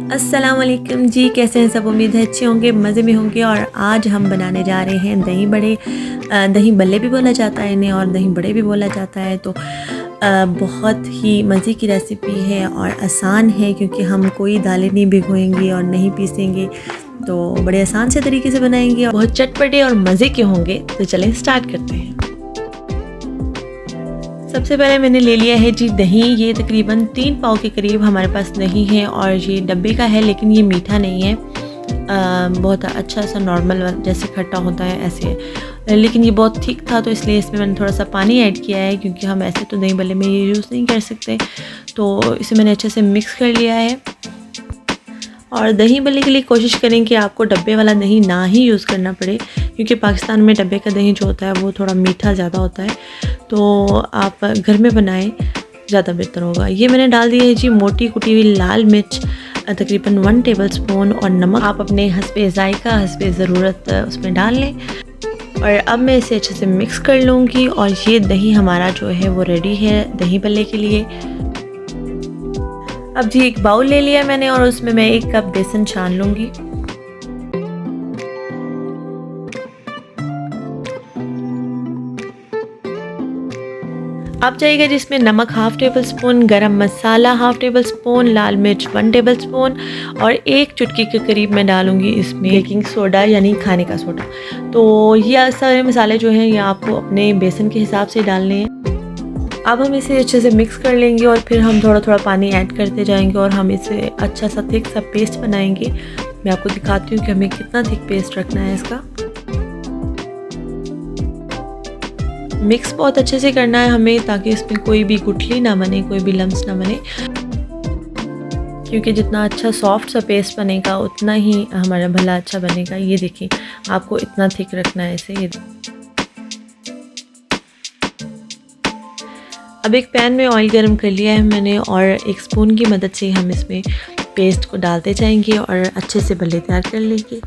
अस्सलाम वालेकुम जी, कैसे हैं सब। उम्मीद है अच्छे होंगे, मज़े में होंगे। और आज हम बनाने जा रहे हैं दही बड़े। दही बल्ले भी बोला जाता है इन्हें और दही बड़े भी बोला जाता है। तो बहुत ही मज़े की रेसिपी है और आसान है क्योंकि हम कोई दालें नहीं भिगोएंगे और नहीं पीसेंगे, तो बड़े आसान से तरीके से बनाएंगे और बहुत चटपटे और मज़े के होंगे। तो चलें स्टार्ट करते हैं। सबसे पहले मैंने ले लिया है जी दही। ये तकरीबन 3 पाव के करीब हमारे पास दही है और ये डब्बे का है, लेकिन ये मीठा नहीं है। बहुत अच्छा सा नॉर्मल जैसे खट्टा होता है ऐसे है, लेकिन ये बहुत थिक था तो इसलिए इसमें मैंने थोड़ा सा पानी ऐड किया है क्योंकि हम ऐसे तो दही भल्ले में ये यूज़ नहीं कर सकते। तो इसे मैंने अच्छे से मिक्स कर लिया है। और दही भल्ले के लिए कोशिश करें कि आपको डब्बे वाला दही ना ही यूज़ करना पड़े, क्योंकि पाकिस्तान में डब्बे का दही जो होता है वो थोड़ा मीठा ज़्यादा होता है। तो आप घर में बनाएं, ज़्यादा बेहतर होगा। ये मैंने डाल दी है जी मोटी कुटी हुई लाल मिर्च, तकरीबन 1 टेबलस्पून, और नमक आप अपने हस्बे ज़ायका हस्बे ज़रूरत उसमें डाल लें। और अब मैं इसे अच्छे से मिक्स कर लूँगी और ये दही हमारा जो है वो रेडी है दही भल्ले के लिए। अब जी एक बाउल ले लिया मैंने और उसमें मैं 1 कप बेसन छान लूँगी। अब जाएगा जिसमें नमक 1/2 टेबलस्पून, गरम मसाला 1/2 टेबलस्पून, लाल मिर्च 1 टेबलस्पून और 1 चुटकी के करीब मैं डालूँगी इसमें बेकिंग सोडा यानी खाने का सोडा। तो ये सारे मसाले जो हैं ये आपको अपने बेसन के हिसाब से डालने हैं। अब हम इसे अच्छे से मिक्स कर लेंगे और फिर हम थोड़ा थोड़ा पानी ऐड करते जाएंगे और हम इसे अच्छा सा थिक सा पेस्ट बनाएंगे। मैं आपको दिखाती हूँ कि हमें कितना थिक पेस्ट रखना है इसका। मिक्स बहुत अच्छे से करना है हमें, ताकि इसमें कोई भी गुठली ना बने, कोई भी लम्स ना बने, क्योंकि जितना अच्छा सॉफ्ट सा पेस्ट बनेगा उतना ही हमारा भला अच्छा बनेगा। ये देखिए आपको इतना थिक रखना है इसे। ये अब एक पैन में ऑयल गरम कर लिया है मैंने और 1 स्पून की मदद से हम इसमें पेस्ट को डालते जाएंगे और अच्छे से भल्ले तैयार कर लेंगे।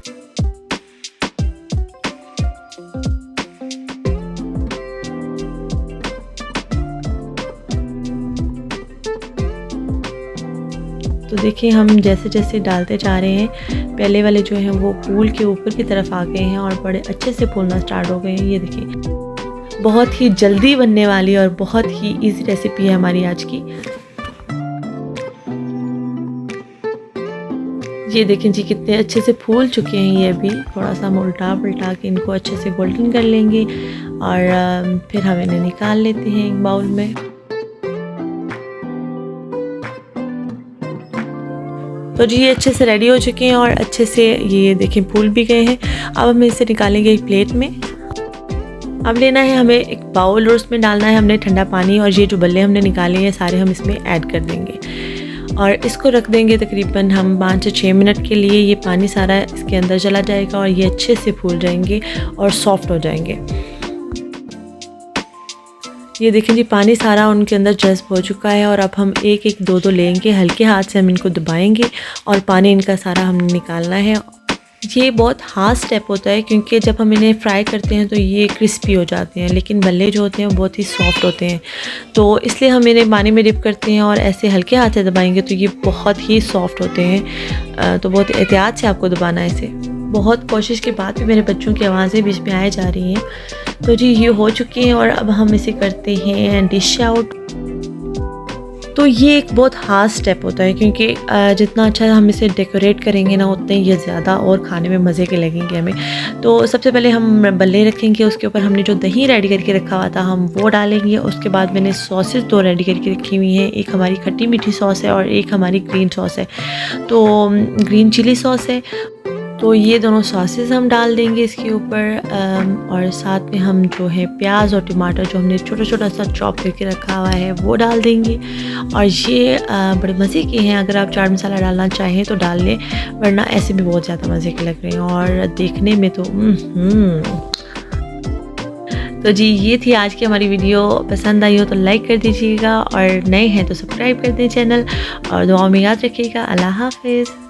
तो देखिए हम जैसे जैसे डालते जा रहे हैं, पहले वाले जो हैं वो फूल के ऊपर की तरफ आ गए हैं और बड़े अच्छे से फूलना स्टार्ट हो गए हैं। ये देखिए बहुत ही जल्दी बनने वाली और बहुत ही इजी रेसिपी है हमारी आज की। ये देखें जी कितने अच्छे से फूल चुके हैं ये भी। थोड़ा सा हम उल्टा पलटा के इनको अच्छे से गोल्डन कर लेंगे और फिर हम इन्हें निकाल लेते हैं एक बाउल में। तो जी ये अच्छे से रेडी हो चुके हैं और अच्छे से ये देखें फूल भी गए हैं। अब हम इसे निकालेंगे एक प्लेट में। अब लेना है हमें एक बाउल और उसमें डालना है हमने ठंडा पानी, और ये जो बल्ले हमने निकाले हैं सारे हम इसमें ऐड कर देंगे और इसको रख देंगे तकरीबन हम 5 से 6 मिनट के लिए। ये पानी सारा इसके अंदर चला जाएगा और ये अच्छे से फूल जाएंगे और सॉफ्ट हो जाएंगे। ये देखें जी पानी सारा उनके अंदर जज्ब हो चुका है और अब हम 1-1, 2-2 लेंगे, हल्के हाथ से हम इनको दबाएंगे और पानी इनका सारा हमने निकालना है। ये बहुत हार्ड स्टेप होता है क्योंकि जब हम इन्हें फ्राई करते हैं तो ये क्रिस्पी हो जाते हैं, लेकिन भल्ले जो होते हैं वो बहुत ही सॉफ्ट होते हैं। तो इसलिए हम इन्हें पानी में डिप करते हैं और ऐसे हल्के हाथ से दबाएंगे तो ये बहुत ही सॉफ्ट होते हैं। तो बहुत एहतियात से आपको दबाना है इसे। बहुत कोशिश के बाद भी मेरे बच्चों की आवाज़ें बीच में आए जा रही हैं। तो जी ये हो चुकी हैं और अब हम इसे करते हैं डिश आउट। तो ये एक बहुत हार्ड स्टेप होता है क्योंकि जितना अच्छा हम इसे डेकोरेट करेंगे ना उतने ये ज़्यादा और खाने में मज़े के लगेंगे हमें। तो सबसे पहले हम बल्ले रखेंगे, उसके ऊपर हमने जो दही रेडी करके रखा हुआ था हम वो डालेंगे। उसके बाद मैंने सॉसेस 2 रेडी करके रखी हुई हैं, एक हमारी खट्टी मीठी सॉस है और एक हमारी ग्रीन सॉस है, तो ग्रीन चिली सॉस है। तो ये दोनों सॉसेस हम डाल देंगे इसके ऊपर और साथ में हम जो है प्याज और टमाटर जो हमने छोटा छोटा सा चॉप करके रखा हुआ है वो डाल देंगे। और ये बड़े मज़े के हैं, अगर आप चाट मसाला डालना चाहें तो डाल लें, वरना ऐसे भी बहुत ज़्यादा मज़े के लग रहे हैं और देखने में तो तो जी ये थी आज की हमारी वीडियो। पसंद आई हो तो लाइक कर दीजिएगा और नए हैं तो सब्सक्राइब कर दें चैनल और दुआओं में याद रखिएगा। अल्लाह हाफिज़।